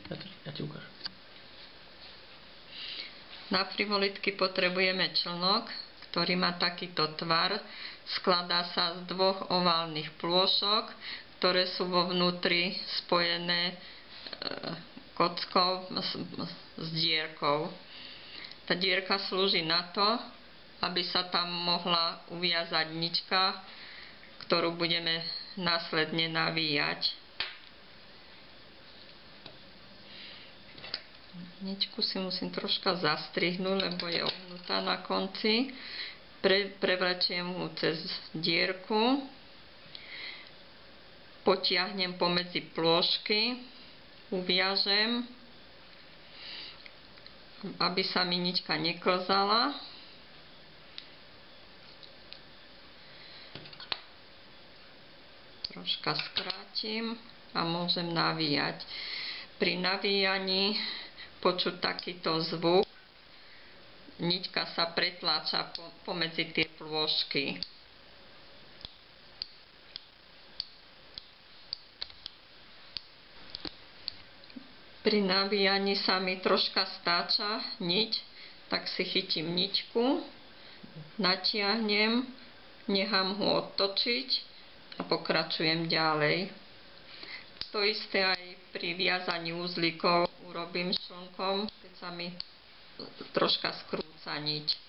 Ja ti ukážem. Na frivolitky potrebujeme člnok, ktorý má takýto tvar. Skladá sa z dvoch oválnych plôšok, ktoré sú vo vnútri spojené kockou s dierkou. Tá dierka slúži na to, aby sa tam mohla uviazať nička, ktorú budeme následne navíjať. Ničku si musím troška zastrihnúť, lebo je ohnutá na konci. Prevlečiem ju cez dierku. Potiahnem pomedzi plôžky. Uviažem, aby sa mi nička neklzala. Troška skrátim a môžem navíjať. Pri navíjaní počuť takýto zvuk. Niťka sa pretláča pomedzi tie plôžky. Pri navíjaní sa mi troška stáča niť, tak si chytím niťku, natiahnem, nechám ho odtočiť a pokračujem ďalej. To isté aj pri viazaní uzlíkov urobím člnkom, keď sa mi troška skrúca niť.